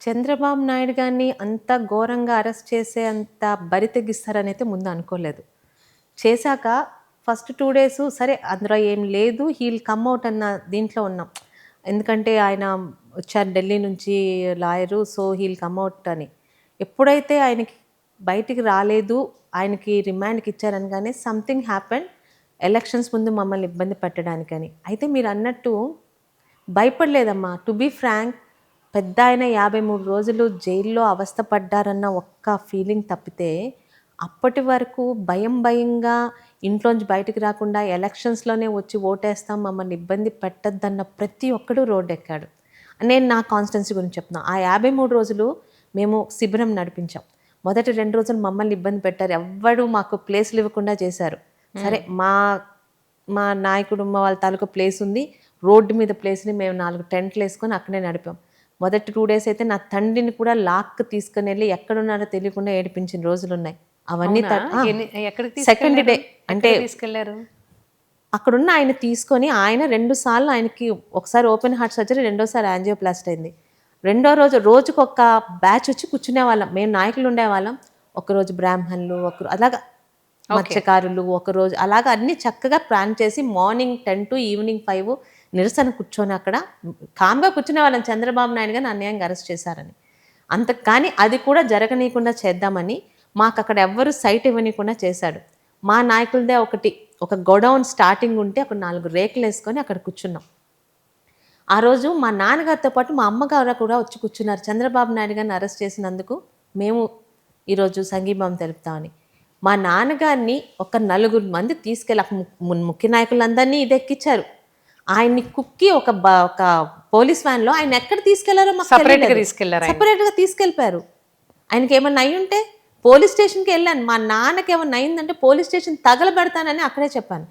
చంద్రబాబు నాయుడు గారిని అంత ఘోరంగా అరెస్ట్ చేసే అంత బరి తెగిస్తారనైతే ముందు అనుకోలేదు. చేశాక ఫస్ట్ 2 డేసు సరే అందులో ఏం లేదు. హీల్ కమ్ ఔట్ అన్న దీంట్లో ఉన్నాం. ఎందుకంటే ఆయన వచ్చారు ఢిల్లీ నుంచి lawyer. So, he'll come out అని. ఎప్పుడైతే ఆయనకి బయటికి రాలేదు, ఆయనకి రిమాండ్‌కి ఇచ్చారనగానే సంథింగ్ హ్యాపెండ్ ఎలక్షన్స్ ముందు మమ్మల్ని ఇబ్బంది పెట్టడానికని. అయితే మీరన్నట్టు భయపడలేదమ్మా. టు బీ ఫ్రాంక్ పెద్దాయన 53 రోజులు జైల్లో అవస్థ పడ్డారన్న ఒక్క ఫీలింగ్ తప్పితే, అప్పటి వరకు భయంగా ఇంట్లోంచి బయటికి రాకుండా ఎలక్షన్స్‌లోనే వచ్చి ఓటేస్తాం, మమ్మల్ని ఇబ్బంది పెట్టొద్దన్న ప్రతి ఒక్కడు రోడ్డెక్కాడు. నేను నా కాన్స్టిట్యున్సీ గురించి చెప్తున్నా. ఆ 53 రోజులు మేము శిబిరం నడిపించాం. మొదటి 2 రోజులు మమ్మల్ని ఇబ్బంది పెట్టారు. ఎవ్వడు మాకు ప్లేస్‌లు ఇవ్వకుండా చేశారు. సరే మా మా నాయకుడు వాళ్ళ తాలూకా ప్లేస్ ఉంది. రోడ్డు మీద ప్లేస్‌ని మేము 4 టెంట్‌లేసుకొని అక్కడే నడిపాం. మొదటి 2 డేస్ అయితే నా తండ్రిని కూడా ఎక్కడున్నారో తెలియకుండా ఏడిపించిన రోజులున్నాయి. అవన్నీ అవునా? ఎక్కడికి సెకండ్ డే అంటే తీసుకెళ్లారు? అక్కడున్న ఆయన తీసుకొని ఆయన 2 సార్లు ఆయనకి ఒకసారి ఓపెన్ హార్ట్ సర్జరీ, రెండోసారి యాంజియోప్లాస్టీ అయింది. రెండో రోజు రోజుకొక బ్యాచ్ వచ్చి కూర్చునేవాళ్ళం. మేము నాయకులు ఉండేవాళ్ళం. ఒకరోజు బ్రాహ్మణులు, అలాగా మత్స్యకారులు, ఒకరోజు అలాగా అన్నీ చక్కగా ప్లాన్ చేసి మార్నింగ్ 10 టు ఈవినింగ్ 5 నిరసన కూర్చొని అక్కడ కామ్‌గా కూర్చునే వాళ్ళం. చంద్రబాబు నాయుడు గారిని అన్యాయంగా అరెస్ట్ చేశారని. కానీ అది కూడా జరగనీయకుండా చేద్దామని మాకక్కడ ఎవ్వరు సైట్ ఇవ్వనీయకుండా చేశాడు. మా నాయకులదే ఒక గోడౌన్ స్టార్టింగ్ ఉంటే అక్కడ 4 రేకులేసుకొని అక్కడ కూర్చున్నాం. ఆ రోజు మా నాన్నగారితో పాటు మా అమ్మగారు కూడా వచ్చి కూర్చున్నారు. చంద్రబాబు నాయుడు గారిని అరెస్ట్ చేసినందుకు మేము ఈరోజు సంఘీభావం తెలుపుతామని. మా నాన్నగారిని ఒక 4 మంది తీసుకెళ్ళి ముఖ్య నాయకులందరినీ ఇదెక్కిచ్చారు. ఆయన్ని కుక్కి ఒక పోలీస్ వ్యాన్‌లో ఆయన ఎక్కడ తీసుకెళ్లారో మాకు సెపరేట్‌గా తీసుకెళ్లారు. సెపరేట్‌గా తీసుకెళ్ళిపోయారు. ఆయనకేమన్నా అయ్యుంటే పోలీస్ స్టేషన్‌కి వెళ్ళాను. మా నాన్నకేమన్నా అయిందంటే పోలీస్ స్టేషన్ తగలబెడతానని అక్కడే చెప్పాను.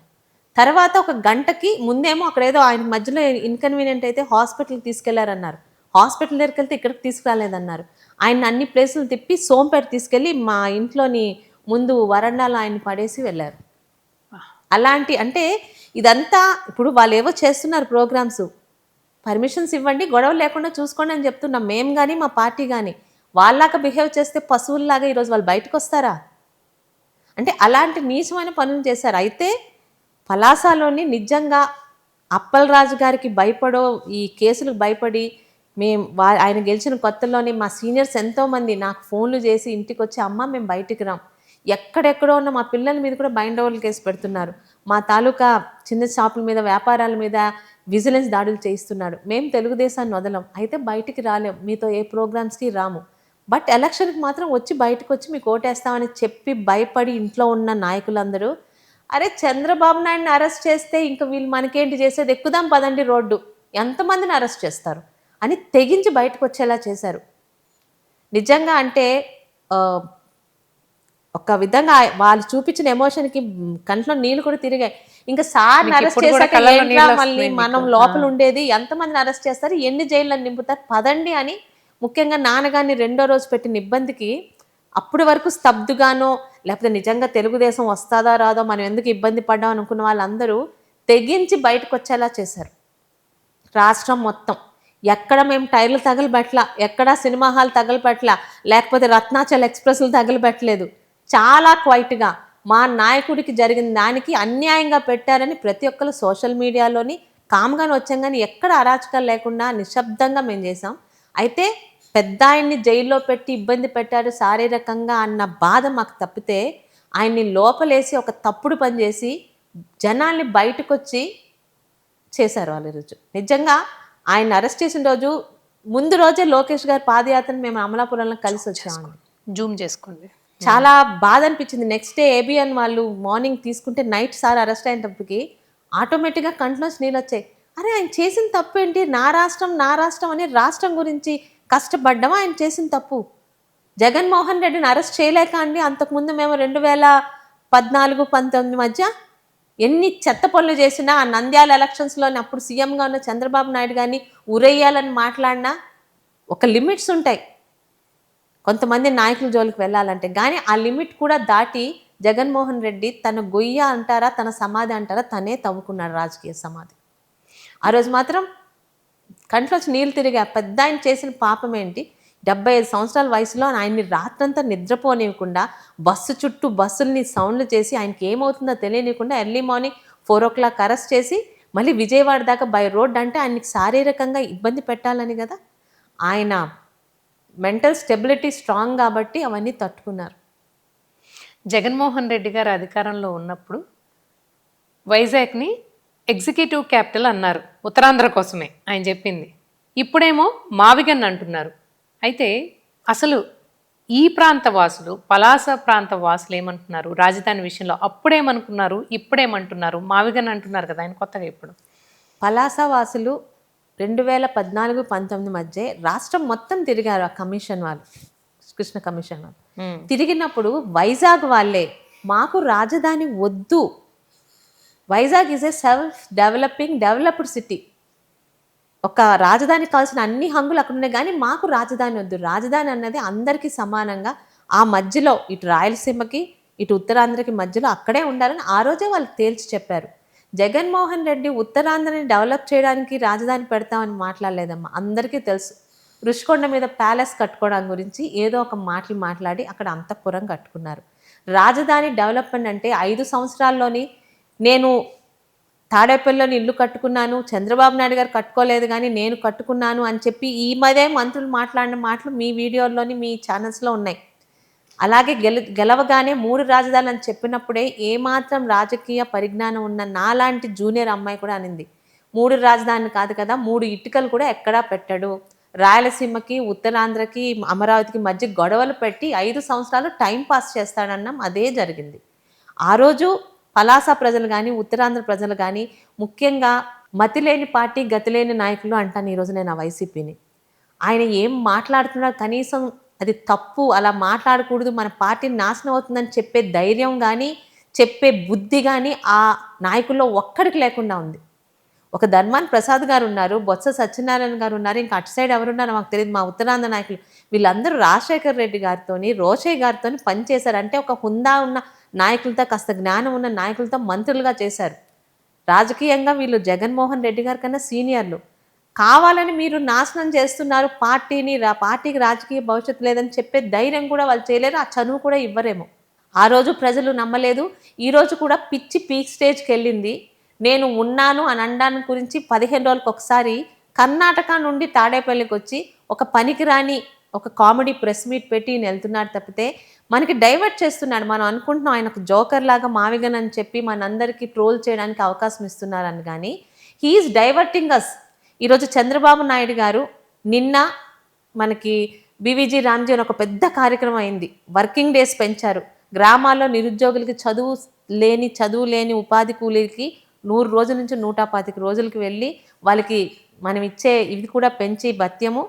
తర్వాత ఒక గంటకి ముందేమో అక్కడేదో ఆయన మధ్యలో ఇన్కన్వీనియంట్ అయితే హాస్పిటల్‌కి తీసుకెళ్లారన్నారు. హాస్పిటల్ దగ్గరికెళ్తే ఇక్కడికి తీసుకురాలేదన్నారు. ఆయన్ని అన్ని ప్లేసులు తిప్పి సోంపేట తీసుకెళ్ళి మా ఇంట్లోని ముందు వరండాలో ఆయన్ని పడేసి వెళ్ళారు. అలాంటి అంటే ఇదంతా ఇప్పుడు వాళ్ళేవో చేస్తున్నారు ప్రోగ్రామ్స్. పర్మిషన్స్ ఇవ్వండి, గొడవలు లేకుండా చూసుకోండి అని చెప్తున్నాం మేము గానీ, మా పార్టీ గానీ. వాళ్ళలాగా బిహేవ్ చేస్తే పశువుల్లాగా ఈరోజు వాళ్ళు బయటకొస్తారా? అంటే అలాంటి నీచమైన పనులు చేశారు. అయితే పలాసలోని నిజంగా అప్పలరాజు గారికి భయపడో, ఈ కేసులకు భయపడి ఆయన గెలిచిన కొత్తలోనే మా సీనియర్స్ ఎంతోమంది నాకు ఫోన్లు చేసి ఇంటికొచ్చి అమ్మ మేము బయటికి రాం. ఎక్కడెక్కడో ఉన్న మా పిల్లల మీద కూడా బైండ్ ఓవర్లు కేసు పెడుతున్నారు. మా తాలూకా చిన్న షాపుల మీద, వ్యాపారాల మీద విజిలెన్స్ దాడులు చేయిస్తున్నాడు. మేము తెలుగుదేశాన్ని వదలం. అయితే బయటికి రాలేం. మీతో ఏ ప్రోగ్రామ్స్‌కి రాము. బట్ ఎలక్షన్‌కి మాత్రం వచ్చి బయటకొచ్చి మీకు ఓటేస్తామని చెప్పి భయపడి ఇంట్లో ఉన్న నాయకులందరూ అరే చంద్రబాబు నాయుడిని అరెస్ట్ చేస్తే ఇంక వీళ్ళు మనకేంటి చేసేది, ఎక్కుదాం పదండి రోడ్డు, ఎంతమందిని అరెస్ట్ చేస్తారు అని తెగించి బయటకొచ్చేలా చేశారు. నిజంగా అంటే ఒక విధంగా వాళ్ళు చూపించిన ఎమోషన్‌కి కంట్లో నీళ్ళు కూడా తిరిగాయి. ఇంకా సార్‌ని అరెస్ట్ చేశాక ఏంట్రా మళ్ళీ మనం లోపల ఉండేది, ఎంతమందిని అరెస్ట్ చేస్తారు, ఎన్ని జైళ్ళని నింపుతారు, పదండి అని ముఖ్యంగా నాన్నగారిని రెండో రోజు పెట్టిన ఇబ్బందికి అప్పటి వరకు స్తబ్దుగానో లేకపోతే నిజంగా తెలుగుదేశం వస్తాదా రాదో మనం ఎందుకు ఇబ్బంది పడ్డాం అనుకున్న వాళ్ళందరూ తెగించి బయటకు వచ్చేలా చేశారు. రాష్ట్రం మొత్తం ఎక్కడ మేము టైర్లు తగలబెట్టలా, ఎక్కడ సినిమా హాల్ తగలబెట్టలా, లేకపోతే రత్నాచల్ ఎక్స్‌ప్రెస్‌లు తగలబెట్టలేదు. చాలా క్వైట్‌గా మా నాయకుడికి జరిగిన దానికి అన్యాయంగా పెట్టారని ప్రతి ఒక్కరు సోషల్ మీడియాలోని కామ్‌గానే వచ్చాం కానీ ఎక్కడ అరాచకాలు లేకుండా నిశ్శబ్దంగా మేము చేసాం. అయితే పెద్దాయన్ని జైల్లో పెట్టి ఇబ్బంది పెట్టారు శారీరకంగా అన్న బాధ మాకు తప్పితే, ఆయన్ని లోపలేసి ఒక తప్పుడు పని చేసి జనాల్ని బయటకొచ్చి చేశారు వాళ్ళు ఈరోజు. నిజంగా ఆయన అరెస్ట్ చేసిన రోజు ముందు రోజే లోకేష్ గారి పాదయాత్రను మేము అమలాపురంలో కలిసి వచ్చామండి. జూమ్ చేసుకోండి. చాలా బాధ అనిపించింది. నెక్స్ట్ డే ఏబిఎన్ వాళ్ళు మార్నింగ్ తీసుకుంటే నైట్ సార్ అరెస్ట్ అయినప్పటికి ఆటోమేటిక్‌గా కంట్లోంచి నీళ్ళు వచ్చాయి. అరే ఆయన చేసిన తప్పు ఏంటి, నా రాష్ట్రం అని రాష్ట్రం గురించి కష్టపడ్డామా ఆయన చేసిన తప్పు. జగన్మోహన్ రెడ్డిని అరెస్ట్ చేయలేక అండి అంతకుముందు మేము 2014, 19 మధ్య ఎన్ని చెత్త పనులు చేసినా ఆ నంద్యాల ఎలక్షన్స్‌లోని అప్పుడు సీఎంగా ఉన్న చంద్రబాబు నాయుడు గారిని ఉరేయాలని మాట్లాడినా ఒక లిమిట్స్ ఉంటాయి కొంతమంది నాయకుల జోలికి వెళ్ళాలంటే. కానీ ఆ లిమిట్ కూడా దాటి జగన్మోహన్ రెడ్డి తన గొయ్య అంటారా, తన సమాధి అంటారా తనే తవ్వుకున్నాడు రాజకీయ సమాధి. ఆ రోజు మాత్రం కంట్లోంచి నీళ్ళు తిరిగా పెద్దాయన చేసిన పాపం ఏంటి, 75 సంవత్సరాల వయసులో ఆయన్ని రాత్రంతా నిద్రపోనివ్వకుండా బస్సు చుట్టూ బస్సుల్ని సౌండ్లు చేసి ఆయనకి ఏమవుతుందో తెలియనివ్వకుండా ఎర్లీ మార్నింగ్ 4 o'clock అరెస్ట్ చేసి మళ్ళీ విజయవాడ దాకా బై రోడ్ అంటే ఆయనకి శారీరకంగా ఇబ్బంది పెట్టాలని కదా. ఆయన మెంటల్ స్టెబిలిటీ స్ట్రాంగ్ కాబట్టి అవన్నీ తట్టుకున్నారు. జగన్మోహన్ రెడ్డి గారు అధికారంలో ఉన్నప్పుడు వైజాగ్ని ఎగ్జిక్యూటివ్ క్యాపిటల్ అన్నారు, ఉత్తరాంధ్ర కోసమే ఆయన చెప్పింది. ఇప్పుడేమో మావిగన్ అంటున్నారు. అయితే అసలు ఈ ప్రాంత వాసులు, పలాస ప్రాంత వాసులు ఏమంటున్నారు రాజధాని విషయంలో? అప్పుడేమనుకున్నారు, ఇప్పుడేమంటున్నారు? మావిగన్ అంటున్నారు కదా ఆయన కొత్తగా ఇప్పుడు. పలాస వాసులు 2014-19 మధ్య రాష్ట్రం మొత్తం తిరిగారు ఆ కమిషన్ వాళ్ళు, కృష్ణ కమిషన్ వాళ్ళు. తిరిగినప్పుడు వైజాగ్ వాళ్ళే మాకు రాజధాని వద్దు, Vizag is a self developed city, ఒక రాజధానికి కావాల్సిన అన్ని హంగులు అక్కడ ఉన్నాయి కానీ మాకు రాజధాని వద్దు, రాజధాని అన్నది అందరికీ సమానంగా ఆ మధ్యలో ఇటు రాయలసీమకి ఇటు ఉత్తరాంధ్రకి మధ్యలో అక్కడే ఉండాలని ఆ రోజే వాళ్ళు తేల్చి చెప్పారు. జగన్మోహన్ రెడ్డి ఉత్తరాంధ్రని డెవలప్ చేయడానికి రాజధాని పెడతామని మాట్లాడలేదమ్మా. అందరికీ తెలుసు రుషికొండ మీద ప్యాలెస్ కట్టుకోవడం గురించి ఏదో ఒక మాటలు మాట్లాడి అక్కడ అంతఃపురం కట్టుకున్నారు. రాజధాని డెవలప్మెంట్ అంటే 5 సంవత్సరాల్లోని నేను తాడేపల్లిలోని ఇల్లు కట్టుకున్నాను, చంద్రబాబు నాయుడు గారు కట్టుకోలేదు కానీ నేను కట్టుకున్నాను అని చెప్పి ఈ మధ్య మంత్రులు మాట్లాడిన మాటలు మీ వీడియోల్లోని మీ ఛానల్స్లో ఉన్నాయి. అలాగే గెలవగానే 3 రాజధానులు అని చెప్పినప్పుడే ఏమాత్రం రాజకీయ పరిజ్ఞానం ఉన్న నాలాంటి జూనియర్ అమ్మాయి కూడా అనింది 3 రాజధానులు కాదు కదా, 3 ఇటుకలు కూడా ఎక్కడా పెట్టడు, రాయలసీమకి ఉత్తరాంధ్రకి అమరావతికి మధ్య గొడవలు పెట్టి 5 సంవత్సరాలు టైం పాస్ చేస్తాడన్నాం. అదే జరిగింది. ఆ రోజు పలాస ప్రజలు కానీ ఉత్తరాంధ్ర ప్రజలు కానీ ముఖ్యంగా మతిలేని పార్టీ గతిలేని నాయకులు అంటాను ఈరోజు నేను ఆ వైసీపీని. ఆయన ఏం మాట్లాడుతున్నా కనీసం అది తప్పు, అలా మాట్లాడకూడదు, మన పార్టీని నాశనం అవుతుందని చెప్పే ధైర్యం కానీ చెప్పే బుద్ధి కానీ ఆ నాయకుల్లో ఒక్కడికి లేకుండా ఉంది. ఒక ధర్మాన్ ప్రసాద్ గారు ఉన్నారు, బొత్స సత్యనారాయణ గారు ఉన్నారు, ఇంకా అటు సైడ్ ఎవరున్నారో మాకు తెలియదు, మా ఉత్తరాంధ్ర నాయకులు. వీళ్ళందరూ రాజశేఖర్ రెడ్డి గారితో రోషయ్య గారితో పనిచేశారు. అంటే ఒక హుందా ఉన్న నాయకులతో, కాస్త జ్ఞానం ఉన్న నాయకులతో మంత్రులుగా చేశారు. రాజకీయంగా వీళ్ళు జగన్మోహన్ రెడ్డి గారి కన్నా సీనియర్లు. కావాలని మీరు నాశనం చేస్తున్నారు పార్టీని, పార్టీకి రాజకీయ భవిష్యత్తు లేదని చెప్పే ధైర్యం కూడా వాళ్ళు చేయలేరు, ఆ చనువు కూడా ఇవ్వరేమో. ఆ రోజు ప్రజలు నమ్మలేదు, ఈరోజు కూడా పిచ్చి పీక్ స్టేజ్కి వెళ్ళింది. నేను ఉన్నాను అని అనడానికి గురించి 15 రోజులకు ఒకసారి కర్ణాటక నుండి తాడేపల్లికి వచ్చి ఒక పనికిరాని ఒక కామెడీ ప్రెస్ మీట్ పెట్టి వెళ్తున్నాడు తప్పితే మనకి డైవర్ట్ చేస్తున్నాడు. మనం అనుకుంటున్నాం ఆయన ఒక జోకర్ లాగా మావిగన్ అని చెప్పి మనందరికీ ట్రోల్ చేయడానికి అవకాశం ఇస్తున్నారని, కానీ హీఈస్ డైవర్టింగ్ అస్. ఈరోజు చంద్రబాబు నాయుడు గారు నిన్న మనకి బీవీజీ రామ్జీ అని ఒక పెద్ద కార్యక్రమం అయింది, వర్కింగ్ డేస్ పెంచారు. గ్రామాల్లో నిరుద్యోగులకి చదువు లేని ఉపాధి కూలీలకి 100 రోజుల నుంచి 125 రోజులకి వెళ్ళి వాళ్ళకి మనం ఇచ్చే ఇది కూడా పెంచి భత్యము,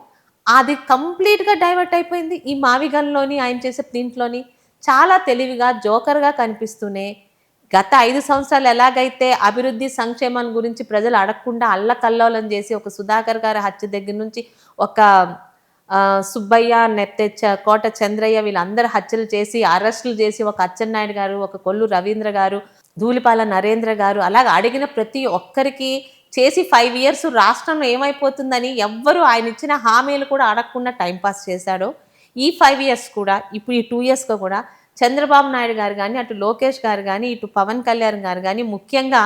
అది కంప్లీట్గా డైవర్ట్ అయిపోయింది. ఈ మావిగన్లోని ఆయన చేసే దీంట్లోని చాలా తెలివిగా జోకర్గా కనిపిస్తూనే గత 5 సంవత్సరాలు ఎలాగైతే అభివృద్ధి సంక్షేమం గురించి ప్రజలు అడగకుండా అల్లకల్లోలం చేసి ఒక సుధాకర్ గారి హత్య దగ్గర నుంచి ఒక సుబ్బయ్య, నెత్తెచ్చ, కోట చంద్రయ్య వీళ్ళందరూ హత్యలు చేసి అరెస్టులు చేసి ఒక అచ్చెన్నాయుడు గారు, ఒక కొల్లు రవీంద్ర గారు, ధూళిపాల నరేంద్ర గారు అలాగ అడిగిన ప్రతి ఒక్కరికి చేసి 5 years రాష్ట్రంలో ఏమైపోతుందని ఎవ్వరూ ఆయన ఇచ్చిన హామీలు కూడా అడగకుండా టైంపాస్ చేశాడో ఈ 5 years కూడా ఇప్పుడు ఈ 2 yearsగా కూడా చంద్రబాబు నాయుడు గారు కానీ అటు లోకేష్ గారు కానీ ఇటు పవన్ కళ్యాణ్ గారు కానీ ముఖ్యంగా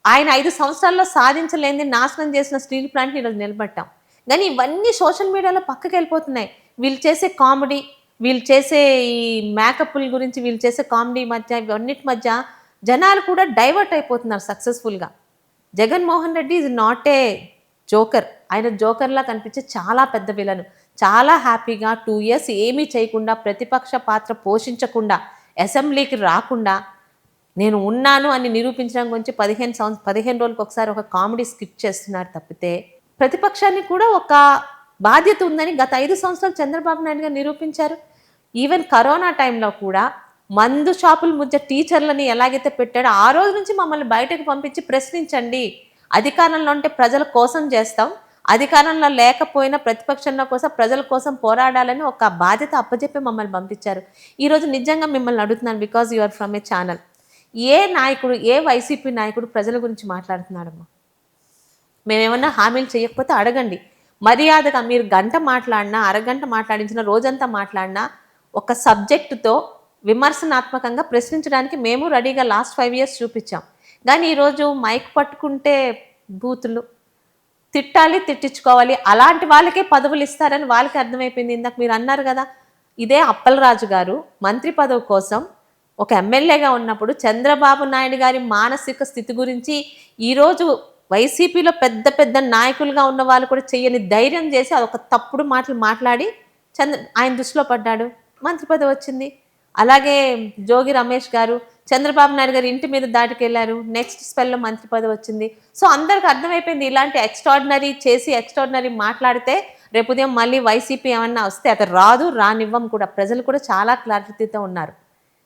ఆయన 5 సంవత్సరాల్లో సాధించలేనిది నాశనం చేసిన స్టీల్ ప్లాంట్ని ఈరోజు నిలబెట్టాం. కానీ ఇవన్నీ సోషల్ మీడియాలో పక్కకి వెళ్ళిపోతున్నాయి. వీళ్ళు చేసే కామెడీ, వీళ్ళు చేసే ఈ మేకప్ల గురించి వీళ్ళు చేసే కామెడీ మధ్య ఇవన్నిటి మధ్య జనాలు కూడా డైవర్ట్ అయిపోతున్నారు సక్సెస్ఫుల్గా. Jaganmohan Reddy is not a joker. ఆయన జోకర్లా కనిపించే చాలా పెద్ద విలను. చాలా హ్యాపీగా 2 years ఏమీ చేయకుండా ప్రతిపక్ష పాత్ర పోషించకుండా అసెంబ్లీకి రాకుండా నేను ఉన్నాను అని నిరూపించడం గురించి 15 రోజులకు ఒకసారి ఒక కామెడీ స్కిట్ చేస్తున్నారు తప్పితే ప్రతిపక్షానికి కూడా ఒక బాధ్యత ఉందని గత 5 సంవత్సరాలు చంద్రబాబు నాయుడు గారు నిరూపించారు. ఈవెన్ కరోనా టైంలో కూడా మందు షాపుల మధ్య టీచర్లని ఎలాగైతే పెట్టాడో ఆ రోజు నుంచి మమ్మల్ని బయటకు పంపించి ప్రశ్నించండి, అధికారంలో ఉంటే ప్రజల కోసం చేస్తాం, అధికారంలో లేకపోయినా ప్రతిపక్షంలో కోసం ప్రజల కోసం పోరాడాలని ఒక బాధ్యత అప్పచెప్పి మమ్మల్ని పంపించారు. ఈరోజు నిజంగా మిమ్మల్ని అడుగుతున్నాను, బికాజ్ యు ఆర్ ఫ్రమ్ ఏ ఛానల్, ఏ నాయకుడు, ఏ వైసీపీ నాయకుడు ప్రజల గురించి మాట్లాడుతున్నాడమ్మా? మేమేమన్నా హామీలు చేయకపోతే అడగండి. మర్యాదగా మీరు గంట మాట్లాడినా, అరగంట మాట్లాడించిన, రోజంతా మాట్లాడినా ఒక సబ్జెక్టుతో విమర్శనాత్మకంగా ప్రశ్నించడానికి మేము రెడీగా లాస్ట్ 5 years చూపించాం. కానీ ఈరోజు మైక్ పట్టుకుంటే బూతులు, తిట్టాలి, తిట్టించుకోవాలి, అలాంటి వాళ్ళకే పదవులు ఇస్తారని వాళ్ళకి అర్థమైపోయింది. ఇందాక మీరు అన్నారు కదా, ఇదే అప్పలరాజు గారు మంత్రి పదవి కోసం ఒక ఎమ్మెల్యేగా ఉన్నప్పుడు చంద్రబాబు నాయుడు గారి మానసిక స్థితి గురించి ఈరోజు వైసీపీలో పెద్ద పెద్ద నాయకులుగా ఉన్న వాళ్ళు కూడా చెయ్యని ధైర్యం చేసి అదొక తప్పుడు మాటలు మాట్లాడి ఆయన దృష్టిలో పడ్డాడు, మంత్రి పదవి వచ్చింది. అలాగే జోగి రమేష్ గారు చంద్రబాబు నాయుడు గారు ఇంటి మీద దాటికెళ్లారు, నెక్స్ట్ స్పెల్లో మంత్రి పదవి వచ్చింది. సో అందరికి అర్థమైపోయింది, ఇలాంటి ఎక్స్ట్రాడినరీ చేసి ఎక్స్ట్రాడినరీ మాట్లాడితే రేపు ఉదయం మళ్ళీ వైసీపీ ఏమన్నా వస్తే అది రాదు, రానివ్వం కూడా. ప్రజలు కూడా చాలా క్లారిటీతో ఉన్నారు.